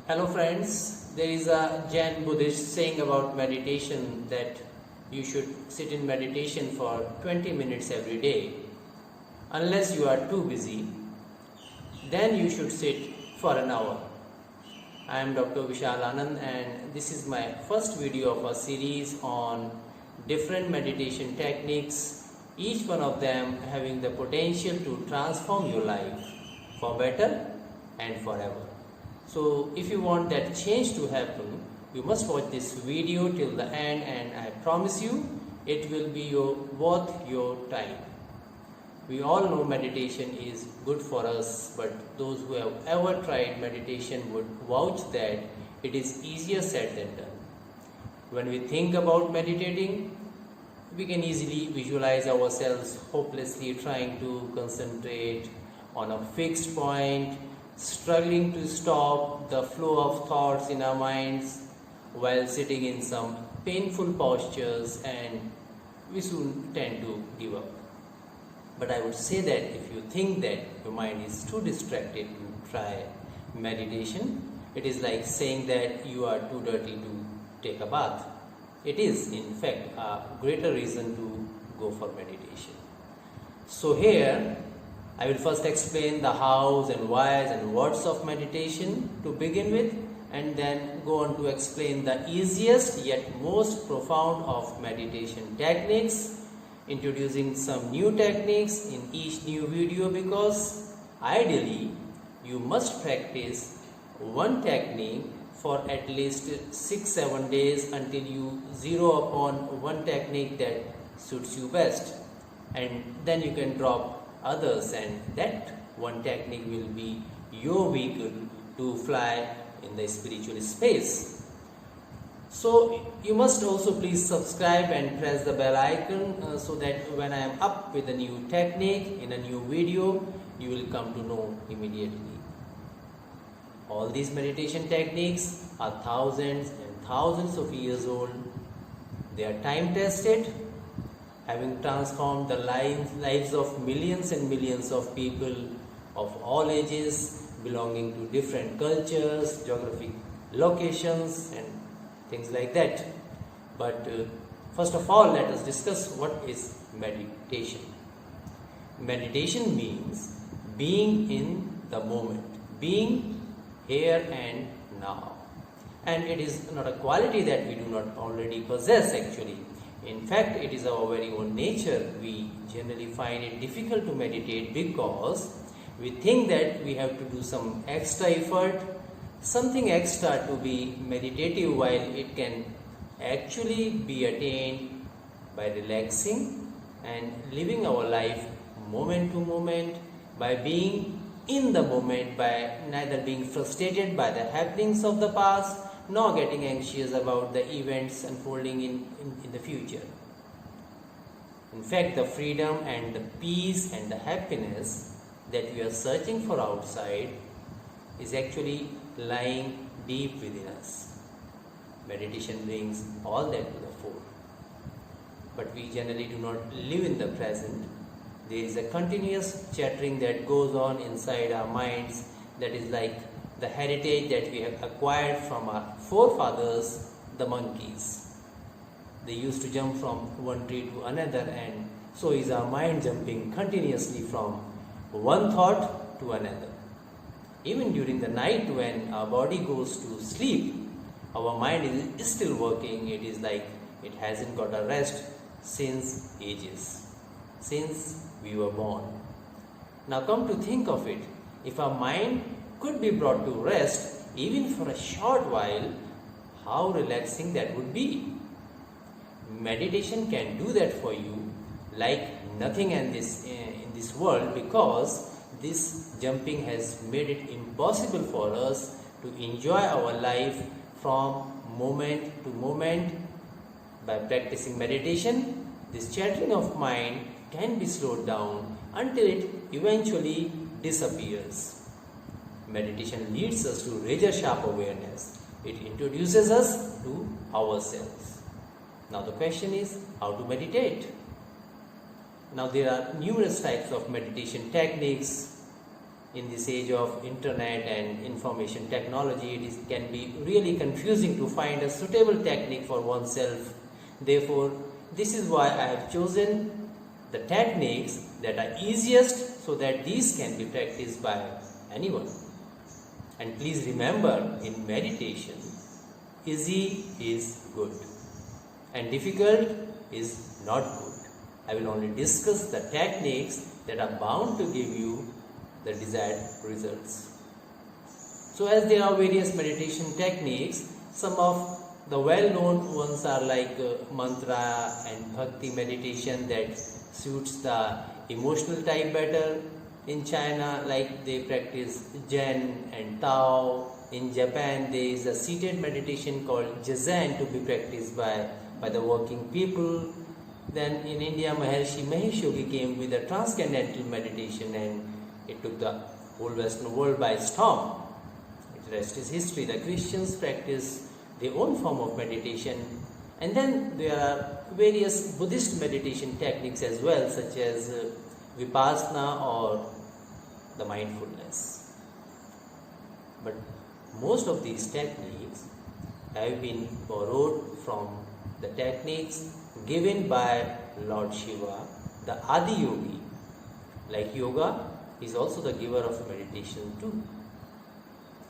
Hello friends, there is a Jain Buddhist saying about meditation that you should sit in meditation for 20 minutes every day. Unless you are too busy, then you should sit for an hour. I am Dr. Vishal Anand and this is my first video of a series on different meditation techniques, each one of them having the potential to transform your life for better and forever. So if you want that change to happen, you must watch this video till the end, and I promise you it will be worth your time. We all know meditation is good for us, but those who have ever tried meditation would vouch that it is easier said than done. When we think about meditating, we can easily visualize ourselves hopelessly trying to concentrate on a fixed point, struggling to stop the flow of thoughts in our minds while sitting in some painful postures, and we soon tend to give up. But I would say that if you think that your mind is too distracted to try meditation, it is like saying that you are too dirty to take a bath. It is in fact a greater reason to go for meditation. So here I will first explain the hows and whys and whats of meditation to begin with, and then go on to explain the easiest yet most profound of meditation techniques, introducing some new techniques in each new video, because ideally you must practice one technique for at least 6-7 days until you zero upon one technique that suits you best, and then you can drop others, and that one technique will be your vehicle to fly in the spiritual space. So you must also please subscribe and press the bell icon so that when I am up with a new technique in a new video, you will come to know immediately. All these meditation techniques are thousands and thousands of years old. They are time tested, having transformed the lives of millions and millions of people of all ages, belonging to different cultures, geographic locations and things like that. But first of all, let us discuss what is meditation. Meditation means being in the moment, being here and now. And it is not a quality that we do not already possess actually. In fact, it is our very own nature. We generally find it difficult to meditate because we think that we have to do some extra effort, something extra to be meditative, while it can actually be attained by relaxing and living our life moment to moment, by being in the moment, by neither being frustrated by the happenings of the past nor getting anxious about the events unfolding in the future. In fact, the freedom and the peace and the happiness that we are searching for outside is actually lying deep within us. Meditation brings all that to the fore. But we generally do not live in the present. There is a continuous chattering that goes on inside our minds that is like the heritage that we have acquired from our forefathers, the monkeys. They used to jump from one tree to another, and so is our mind jumping continuously from one thought to another. Even during the night when our body goes to sleep, our mind is still working. It is like it hasn't got a rest since ages, since we were born. Now come to think of it, if our mind could be brought to rest even for a short while, how relaxing that would be. Meditation can do that for you like nothing in this world, because this jumping has made it impossible for us to enjoy our life from moment to moment. By practicing meditation, this chattering of mind can be slowed down until it eventually disappears. Meditation leads us to razor sharp awareness. It introduces us to ourselves. Now the question is, how to meditate? Now there are numerous types of meditation techniques. in this age of internet and information technology, can be really confusing to find a suitable technique for oneself. Therefore, this is why I have chosen the techniques that are easiest so that these can be practiced by anyone. And please remember, in meditation, easy is good and difficult is not good. I will only discuss the techniques that are bound to give you the desired results. So as there are various meditation techniques, some of the well-known ones are like mantra and bhakti meditation that suits the emotional type better. In China, like they practice Zen and Tao. In Japan, there is a seated meditation called Zazen to be practiced by the working people. Then in India, Maharishi Mahesh Yogi came with a transcendental meditation and it took the whole Western world by storm. The rest is history. The Christians practice their own form of meditation. And then there are various Buddhist meditation techniques as well, such as Vipassana or the mindfulness. But most of these techniques have been borrowed from the techniques given by Lord Shiva, the Adi Yogi. Like yoga is also the giver of meditation too.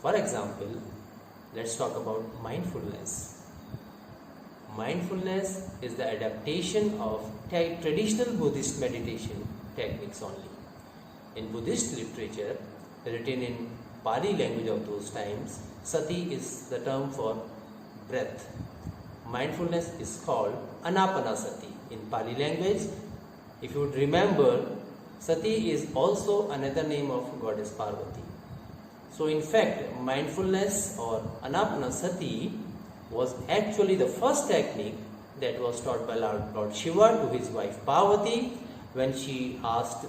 For example, let's talk about mindfulness. Mindfulness is the adaptation of traditional Buddhist meditation techniques only. In Buddhist literature, written in Pali language of those times, sati is the term for breath. Mindfulness is called anapanasati in Pali language. If you would remember, sati is also another name of goddess Parvati. So in fact, mindfulness or anapanasati was actually the first technique that was taught by Lord Shiva to his wife Parvati when she asked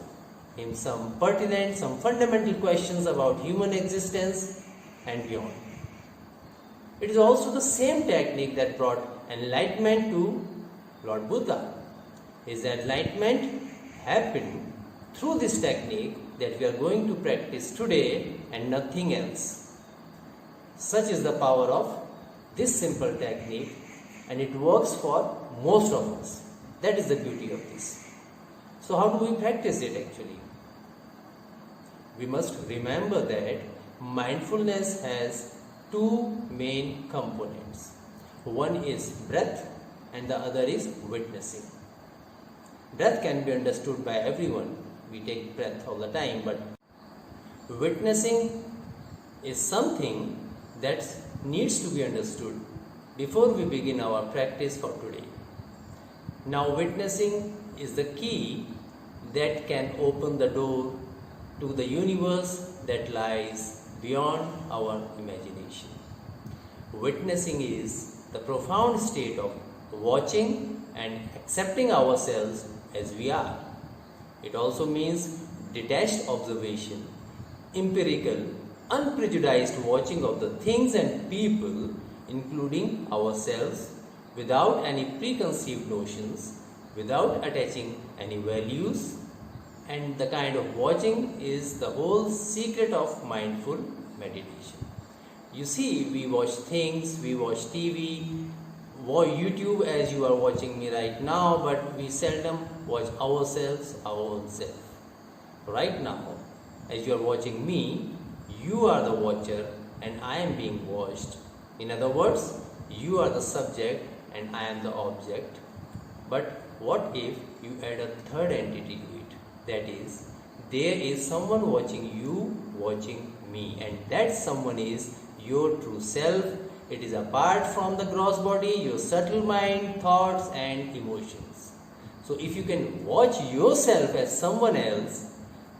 him some pertinent, some fundamental questions about human existence and beyond. It is also the same technique that brought enlightenment to Lord Buddha. His enlightenment happened through this technique that we are going to practice today and nothing else. Such is the power of this simple technique, and it works for most of us. That is the beauty of this. So how do we practice it actually? We must remember that mindfulness has two main components. One is breath and the other is witnessing. Breath can be understood by everyone. We take breath all the time, but witnessing is something that needs to be understood before we begin our practice for today. Now, witnessing is the key that can open the door to the universe that lies beyond our imagination. Witnessing is the profound state of watching and accepting ourselves as we are. It also means detached observation, empirical, unprejudiced watching of the things and people, including ourselves, without any preconceived notions, without attaching any values. And the kind of watching is the whole secret of mindful meditation. You see, we watch things, we watch TV, YouTube as you are watching me right now, but we seldom watch ourselves, our own self. Right now, as you are watching me, you are the watcher and I am being watched. In other words, you are the subject and I am the object. But what if you add a third entity to it? That is, there is someone watching you, watching me, and that someone is your true self. It is apart from the gross body, your subtle mind, thoughts and emotions. So if you can watch yourself as someone else,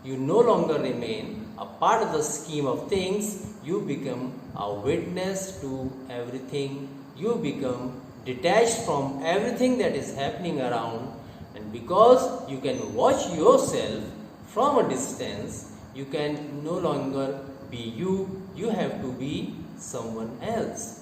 you no longer remain a part of the scheme of things. You become a witness to everything. You become detached from everything that is happening around. And because you can watch yourself from a distance, you can no longer be you. You have to be someone else.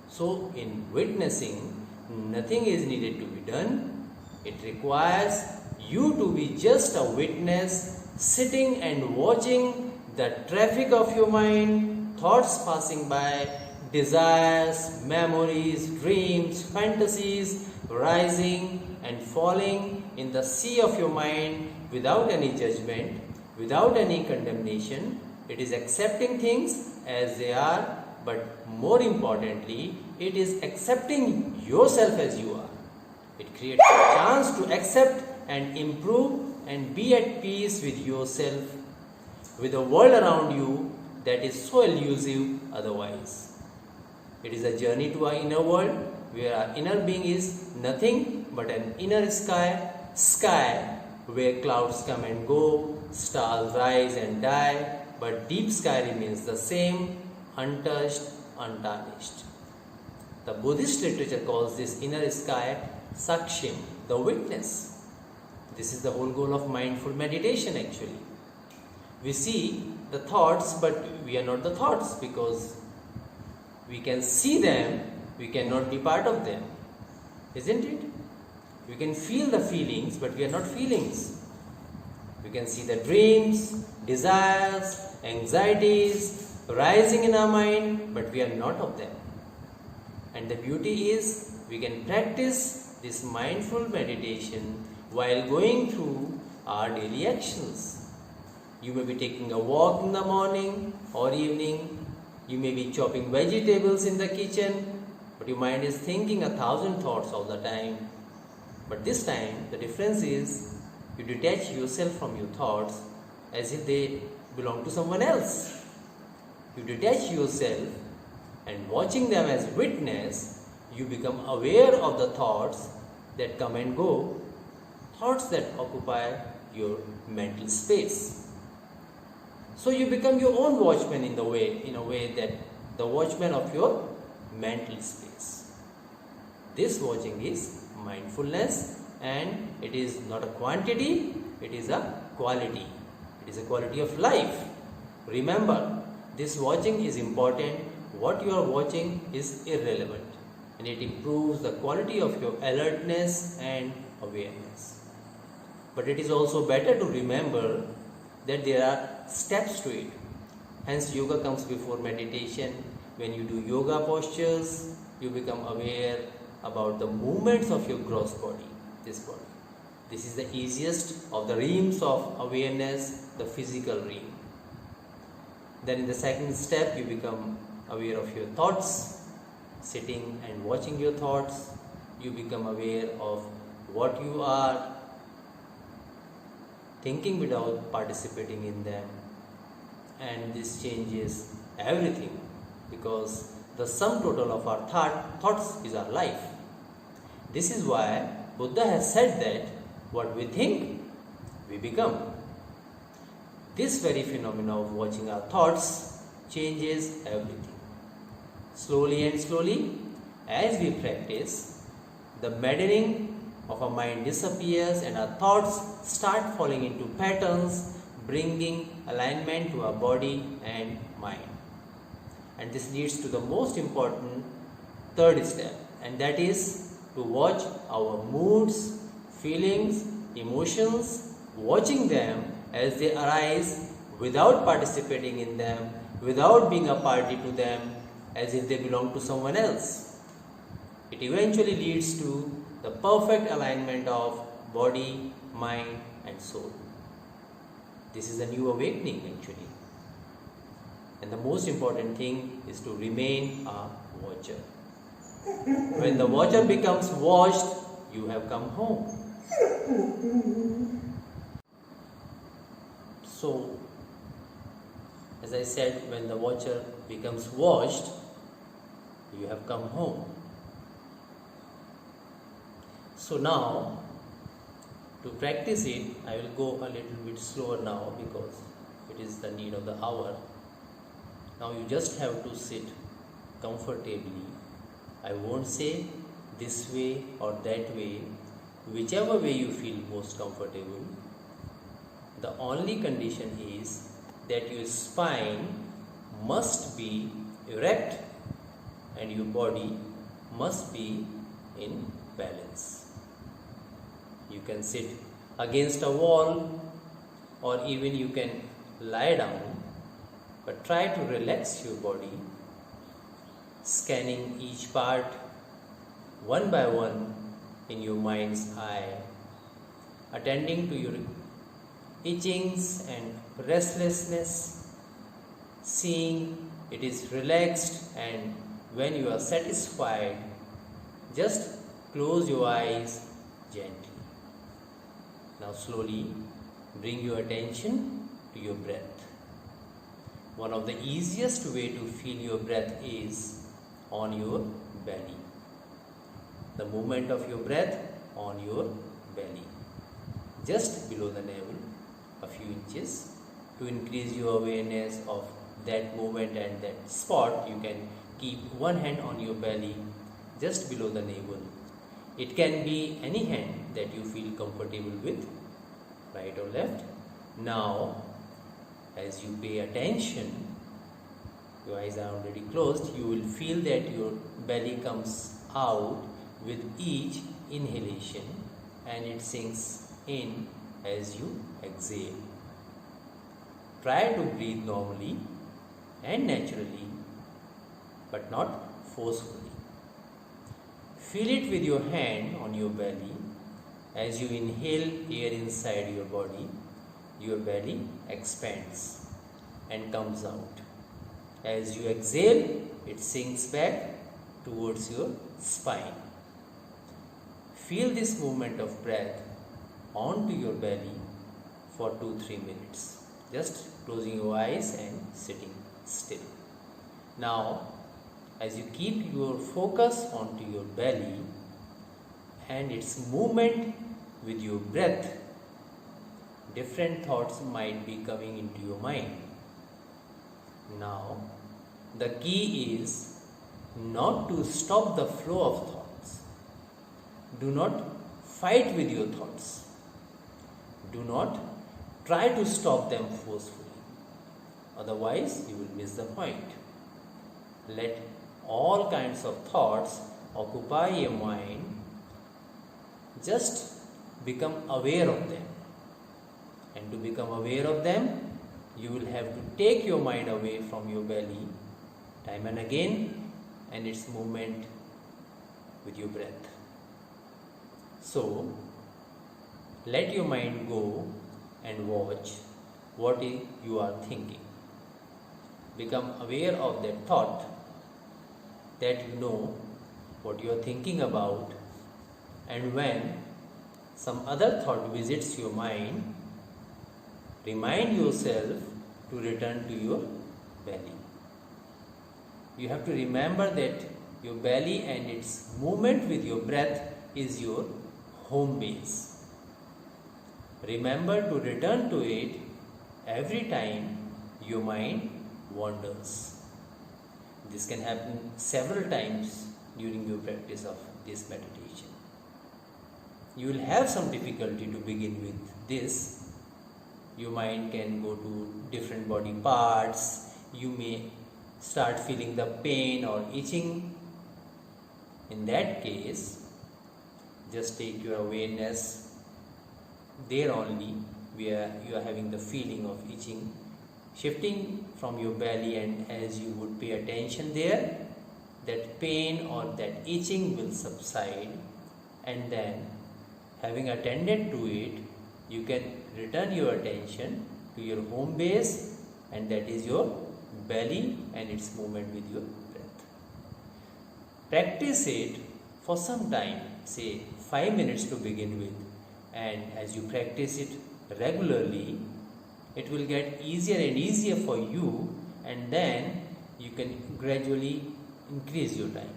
So in witnessing, nothing is needed to be done. It requires you to be just a witness sitting and watching the traffic of your mind, thoughts passing by, desires, memories, dreams, fantasies rising and falling in the sea of your mind without any judgment, without any condemnation. It is accepting things as they are, but more importantly, it is accepting yourself as you are. It creates a chance to accept and improve and be at peace with yourself, with the world around you that is so elusive otherwise. It is a journey to our inner world where our inner being is nothing but an inner sky where clouds come and go, stars rise and die, but deep sky remains the same, untouched, untarnished. The Buddhist literature calls this inner sky Sakshim, the witness. This is the whole goal of mindful meditation actually. We see the thoughts, but we are not the thoughts because we can see them, we cannot be part of them. Isn't it? We can feel the feelings, but we are not feelings. We can see the dreams, desires, anxieties rising in our mind, but we are not of them. And the beauty is we can practice this mindful meditation while going through our daily actions. You may be taking a walk in the morning or evening. You may be chopping vegetables in the kitchen, but your mind is thinking 1,000 thoughts all the time. But this time, the difference is you detach yourself from your thoughts as if they belong to someone else. You detach yourself, and watching them as witness, you become aware of the thoughts that come and go, thoughts that occupy your mental space. So you become your own watchman in a way that the watchman of your mental space. This watching is mindfulness, and it is not a quantity, it is a quality. It is a quality of life. Remember, this watching is important. What you are watching is irrelevant, and it improves the quality of your alertness and awareness. But it is also better to remember that there are steps to it. Hence, yoga comes before meditation. When you do yoga postures, you become aware about the movements of your gross body, this body. This is the easiest of the realms of awareness, the physical realm. Then in the second step, you become aware of your thoughts, sitting and watching your thoughts. You become aware of what you are thinking without participating in them. And this changes everything, because the sum total of our thoughts is our life. This is why Buddha has said that what we think, we become. This very phenomena of watching our thoughts changes everything. Slowly and slowly, as we practice, the maddening of our mind disappears and our thoughts start falling into patterns, bringing alignment to our body and mind. And this leads to the most important third step, and that is to watch our moods, feelings, emotions, watching them as they arise without participating in them, without being a party to them, as if they belong to someone else. It eventually leads to the perfect alignment of body, mind and soul. This is a new awakening actually. And the most important thing is to remain a watcher. When the watcher becomes watched, you have come home. So, as I said, when the watcher becomes watched, you have come home. So now, to practice it, I will go a little bit slower now because it is the need of the hour. Now you just have to sit comfortably. I won't say this way or that way, whichever way you feel most comfortable. The only condition is that your spine must be erect and your body must be in balance. You can sit against a wall or even you can lie down, but try to relax your body, scanning each part one by one in your mind's eye, attending to your itchings and restlessness, seeing it is relaxed, and when you are satisfied, just close your eyes gently. Now slowly bring your attention to your breath. One of the easiest way to feel your breath is on your belly. The movement of your breath on your belly, just below the navel, a few inches. To increase your awareness of that movement and that spot, you can keep one hand on your belly, just below the navel. It can be any hand that you feel comfortable with, right or left. Now, as you pay attention, your eyes are already closed, you will feel that your belly comes out with each inhalation and it sinks in as you exhale. Try to breathe normally and naturally, but not forcefully. Feel it with your hand on your belly. As you inhale air inside your belly expands and comes out. As you exhale, it sinks back towards your spine. Feel this movement of breath onto your belly for 2-3 minutes. Just closing your eyes and sitting still. Now, as you keep your focus onto your belly and its movement with your breath, different thoughts might be coming into your mind. Now, the key is not to stop the flow of thoughts. Do not fight with your thoughts. Do not try to stop them forcefully. Otherwise, you will miss the point. Let all kinds of thoughts occupy your mind. Just become aware of them. And to become aware of them, you will have to take your mind away from your belly time and again and its movement with your breath. So, let your mind go and watch what you are thinking. Become aware of that thought, that you know what you are thinking about, and when some other thought visits your mind, remind yourself to return to your belly. You have to remember that your belly and its movement with your breath is your home base. Remember to return to it every time your mind wanders. This can happen several times during your practice of this meditation. You will have some difficulty to begin with this. Your mind can go to different body parts. You may start feeling the pain or itching. In that case, just take your awareness there only where you are having the feeling of itching, shifting from your belly, and as you would pay attention there, that pain or that itching will subside, and then having attended to it, you can return your attention to your home base, and that is your belly and its movement with your breath. Practice it for some time, say 5 minutes to begin with, and as you practice it regularly, it will get easier and easier for you, and then you can gradually increase your time.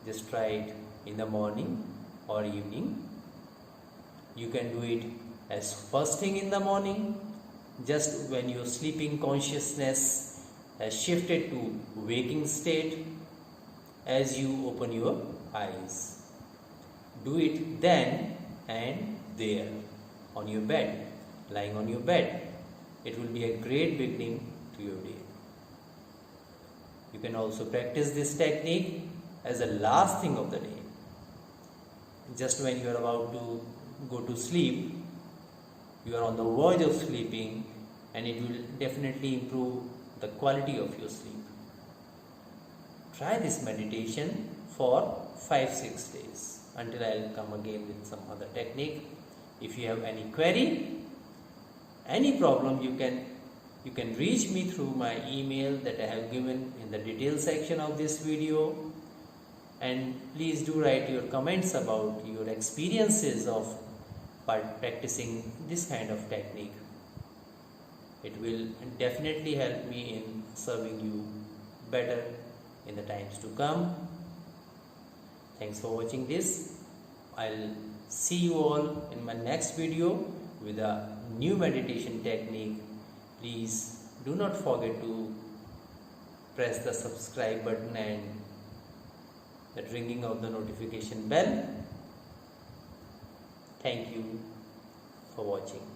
Just try it in the morning or evening. You can do it as first thing in the morning, just when your sleeping consciousness has shifted to waking state, as you open your eyes. Do it then and there on your bed, lying on your bed. It will be a great beginning to your day. You can also practice this technique as the last thing of the day. Just when you are about to go to sleep, you are on the verge of sleeping, and it will definitely improve the quality of your sleep. Try this meditation for 5-6 days until I will come again with some other technique. If you have any query, any problem, you can reach me through my email that I have given in the details section of this video. And please do write your comments about your experiences of practicing this kind of technique. It will definitely help me in serving you better in the times to come. Thanks for watching this. I'll see you all in my next video with a new meditation technique. Please do not forget to press the subscribe button and the ringing of the notification bell. Thank you for watching.